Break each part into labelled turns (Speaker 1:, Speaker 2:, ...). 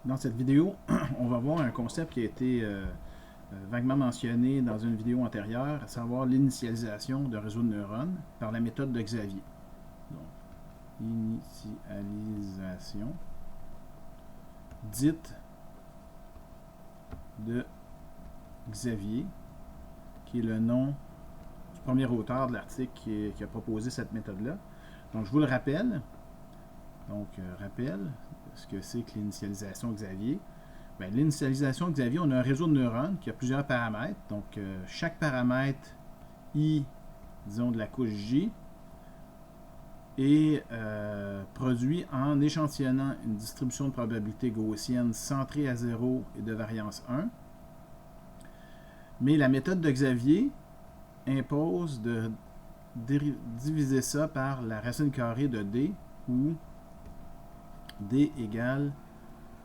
Speaker 1: Dans cette vidéo, on va voir un concept qui a été vaguement mentionné dans une vidéo antérieure, à savoir l'initialisation d'un réseau de neurones par la méthode de Xavier. Donc, initialisation dite de Xavier, qui est le nom du premier auteur de l'article qui a proposé cette méthode-là. Donc, je vous le rappelle. Donc, rappel, ce que c'est que l'initialisation Xavier. Bien, l'initialisation Xavier, on a un réseau de neurones qui a plusieurs paramètres. Donc, chaque paramètre I, disons, de la couche J, est produit en échantillonnant une distribution de probabilité gaussienne centrée à 0 et de variance 1. Mais la méthode de Xavier impose de diviser ça par la racine carrée de D, où D égale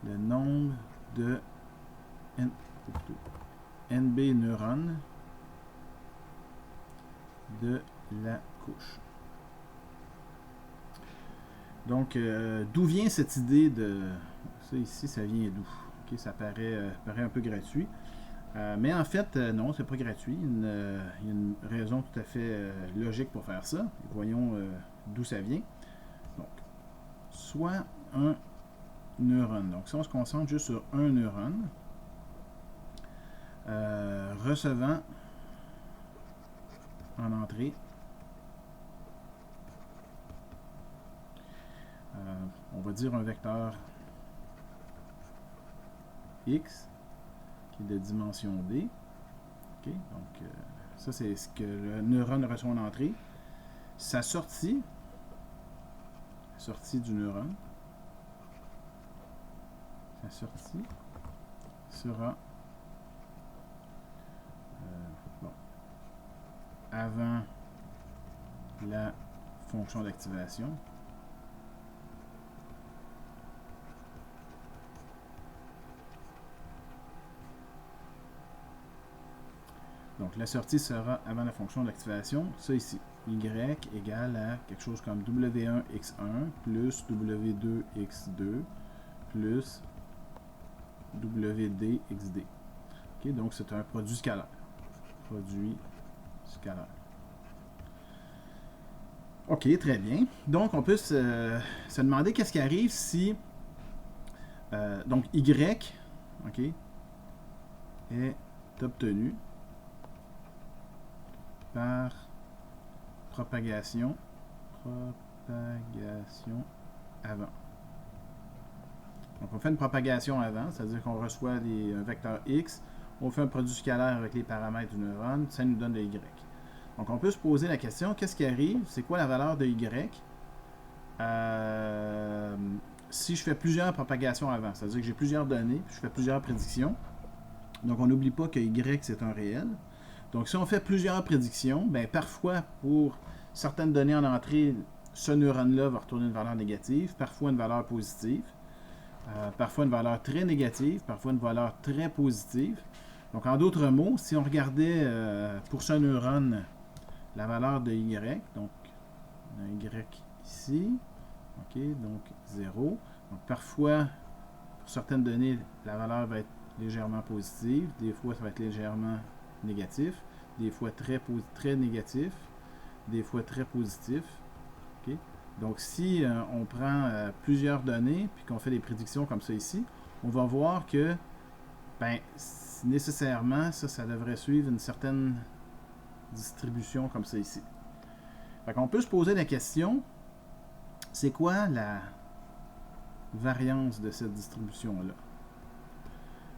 Speaker 1: le nombre de NB neurones de la couche. Donc, d'où vient cette idée de... Ça ici, ça vient d'où? Okay, ça paraît un peu gratuit. Mais en fait, non, c'est pas gratuit. Il y a une raison tout à fait logique pour faire ça. Voyons d'où ça vient. Donc, soit un neurone. Donc, si on se concentre juste sur un neurone, recevant en entrée on va dire un vecteur X qui est de dimension D. Okay? Donc, ça, c'est ce que le neurone reçoit en entrée. Sa sortie du neurone, sa sortie sera avant la fonction d'activation. Donc, la sortie sera avant la fonction d'activation. Ça ici, Y égale à quelque chose comme W1x1 plus W2x2 plus WDxD. Okay, donc, c'est un produit scalaire. Produit scalaire. OK, très bien. Donc, on peut se demander qu'est-ce qui arrive si... donc, Y, OK, est obtenu par propagation avant. Donc, on fait une propagation avant, c'est-à-dire qu'on reçoit un vecteur X, on fait un produit scalaire avec les paramètres du neurone, ça nous donne le Y. Donc, on peut se poser la question, qu'est-ce qui arrive? C'est quoi la valeur de Y? Si je fais plusieurs propagations avant, c'est-à-dire que j'ai plusieurs données, je fais plusieurs prédictions. Donc, on n'oublie pas que Y, c'est un réel. Donc, si on fait plusieurs prédictions, ben, parfois, pour certaines données en entrée, ce neurone-là va retourner une valeur négative, parfois une valeur positive, parfois une valeur très négative, parfois une valeur très positive. Donc, en d'autres mots, si on regardait pour ce neurone la valeur de Y, donc un Y ici, OK, donc 0. Donc, parfois, pour certaines données, la valeur va être légèrement positive, des fois, ça va être légèrement négatif, des fois très négatif, des fois très positif. Okay? Donc, si on prend plusieurs données puis qu'on fait des prédictions comme ça ici, on va voir que ben, nécessairement, ça devrait suivre une certaine distribution comme ça ici. Fait qu'on peut se poser la question, c'est quoi la variance de cette distribution-là?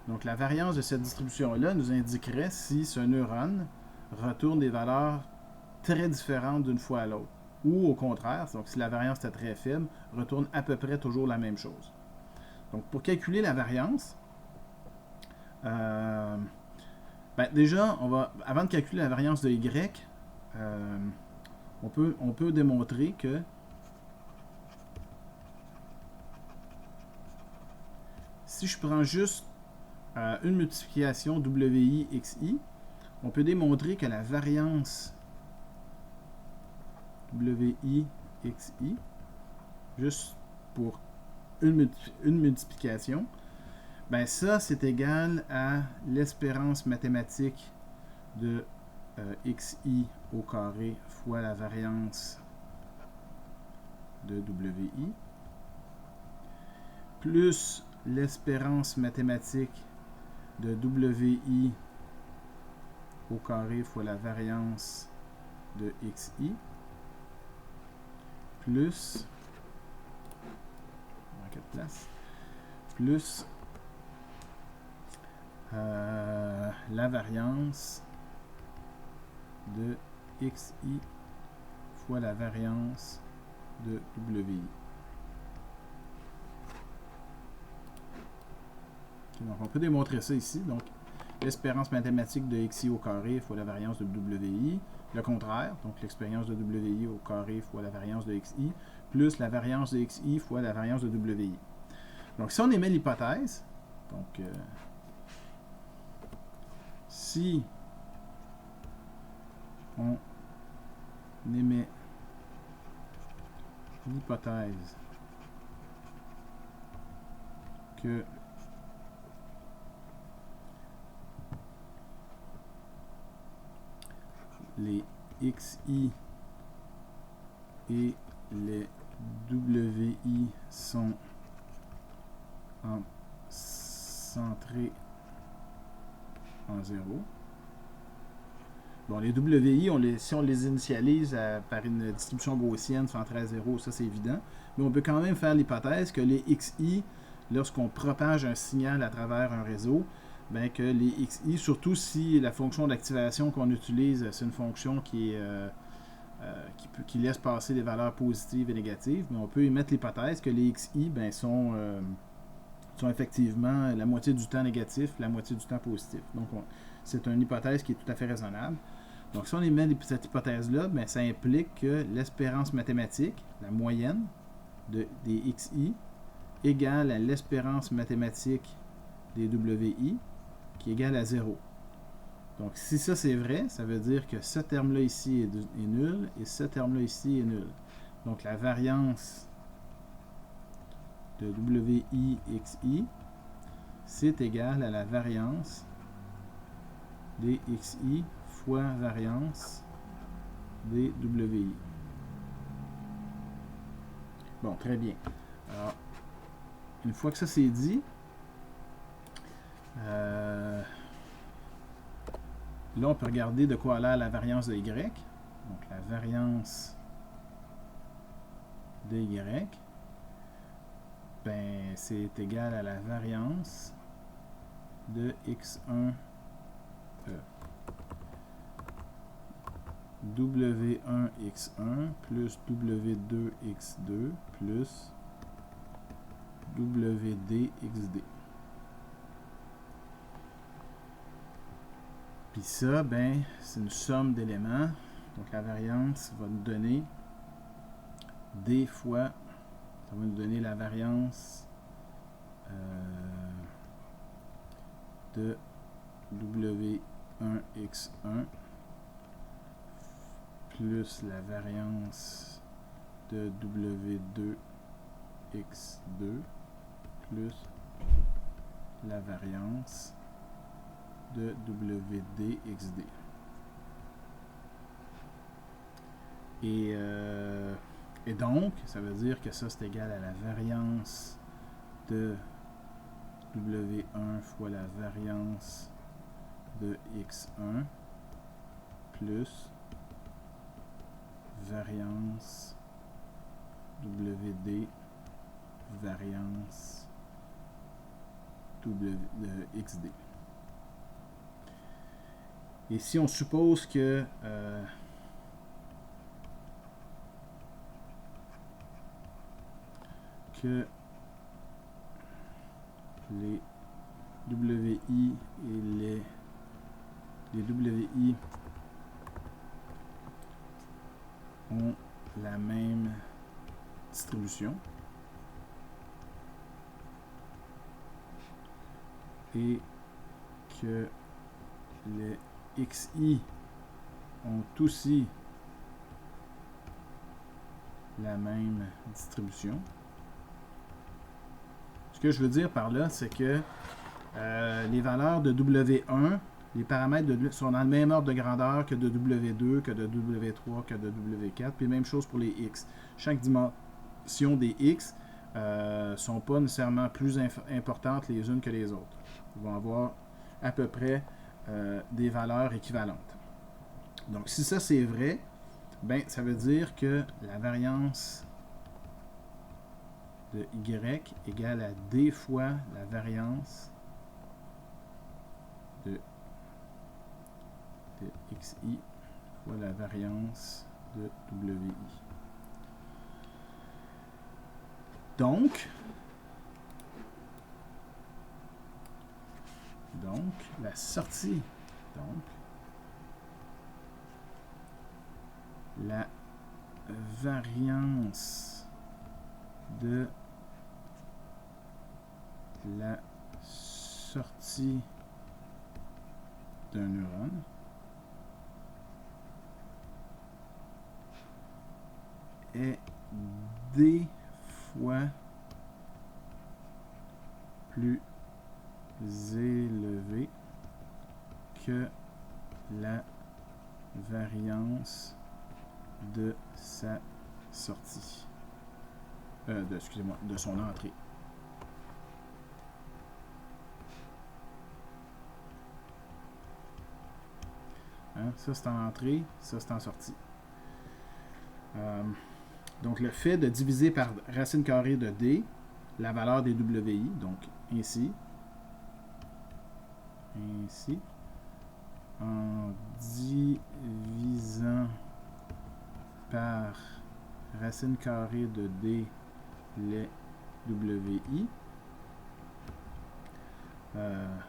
Speaker 1: Donc, la variance de cette distribution-là nous indiquerait si ce neurone retourne des valeurs très différentes d'une fois à l'autre. Ou au contraire, donc si la variance était très faible, retourne à peu près toujours la même chose. Donc, pour calculer la variance, déjà, avant de calculer la variance de Y, on peut démontrer que si je prends juste une multiplication WI-XI, on peut démontrer que la variance WI-XI, juste pour une multiplication, Ben ça, c'est égal à l'espérance mathématique de xi au carré fois la variance de wi, plus l'espérance mathématique de wi au carré fois la variance de xi, plus, en quelle place, plus la variance de xi fois la variance de wi. Okay, donc on peut démontrer ça ici. Donc l'espérance mathématique de xi au carré fois la variance de wi. Le contraire, donc l'expérience de wi au carré fois la variance de xi, plus la variance de xi fois la variance de wi. Donc si on émet l'hypothèse, donc si on émet l'hypothèse que les xi et les wi sont centrés en 0. Bon, les wi, si on les initialise par une distribution gaussienne centrée à 0, ça c'est évident. Mais on peut quand même faire l'hypothèse que les xi, lorsqu'on propage un signal à travers un réseau, ben que les xi, surtout si la fonction d'activation qu'on utilise, c'est une fonction qui laisse passer des valeurs positives et négatives, mais on peut émettre l'hypothèse que les xi ben, sont effectivement la moitié du temps négatif, la moitié du temps positif. Donc c'est une hypothèse qui est tout à fait raisonnable. Donc si on émet cette hypothèse-là, ben, ça implique que l'espérance mathématique, la moyenne des xi, égale à l'espérance mathématique des wi, qui est égale à 0. Donc si ça c'est vrai, ça veut dire que ce terme-là ici est nul et ce terme-là ici est nul. Donc la variance de wi xi, c'est égal à la variance des xi fois variance des wi. Bon, très bien. Alors, une fois que ça c'est dit, là on peut regarder de quoi a l'air la variance de y. Donc la variance de y, ben, c'est égal à la variance de x1 w1x1 plus w2x2 plus wdxd. Puis ça, ben, c'est une somme d'éléments. Donc la variance va nous donner d fois, ça va nous donner la variance de w1x1 plus la variance de w2x2 plus la variance de wdxd. Et donc, ça veut dire que ça c'est égal à la variance de w1 fois la variance de x1 plus variance wd variance xd. Et si on suppose que les wi et les wi ont la même distribution et que les xi ont aussi la même distribution. Ce que je veux dire par là, c'est que Les valeurs de W1, les paramètres sont dans le même ordre de grandeur que de W2, que de W3, que de W4. Puis même chose pour les X. Chaque dimension des X ne sont pas nécessairement plus importantes les unes que les autres. Ils vont avoir à peu près des valeurs équivalentes. Donc si ça c'est vrai, ben, ça veut dire que la variance de Y égale à D fois la variance de XI fois la variance de WI. Donc, la sortie, la variance de la sortie d'un neurone est D fois plus élevé que la variance de sa sortie. Excusez-moi, de son entrée. Hein? Ça c'est en entrée, ça c'est en sortie. Donc le fait de diviser par racine carrée de D la valeur des WI, donc ainsi, en divisant par racine carrée de D les WI.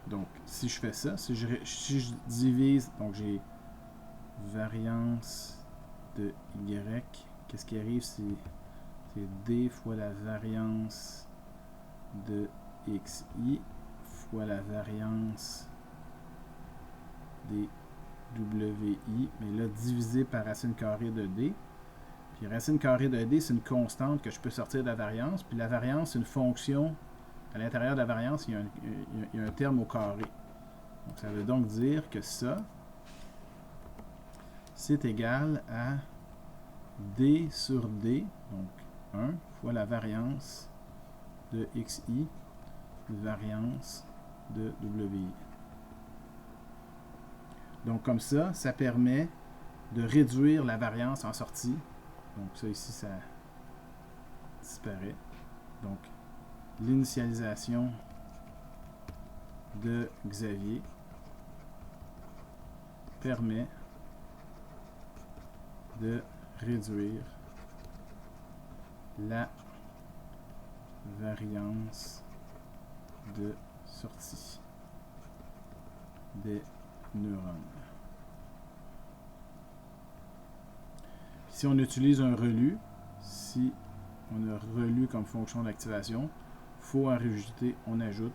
Speaker 1: Donc si je fais ça, si je divise, donc j'ai variance de Y, qu'est-ce qui arrive? C'est D fois la variance de XI fois la variance des WI, mais là divisé par racine carrée de D. Puis racine carrée de D, c'est une constante que je peux sortir de la variance. Puis la variance, c'est une fonction. À l'intérieur de la variance, il y a un terme au carré. Donc ça veut donc dire que ça, c'est égal à D sur D, donc 1 fois la variance de XI, variance de WI. Donc comme ça, ça permet de réduire la variance en sortie. Donc ça ici, ça disparaît. Donc l'initialisation de Xavier permet de réduire la variance de sortie des neurones. Si on utilise un relu, si on a relu comme fonction d'activation, il faut en rajouter, on ajoute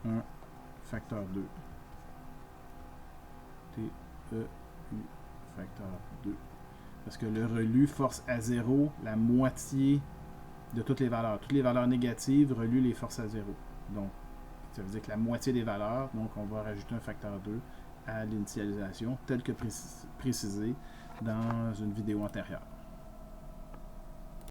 Speaker 1: un facteur 2. TEU facteur 2. Parce que le relu force à 0 la moitié de toutes les valeurs. Toutes les valeurs négatives, relu les force à 0. Donc, ça veut dire que la moitié des valeurs, donc on va rajouter un facteur 2 à l'initialisation, tel que précisé dans une vidéo antérieure.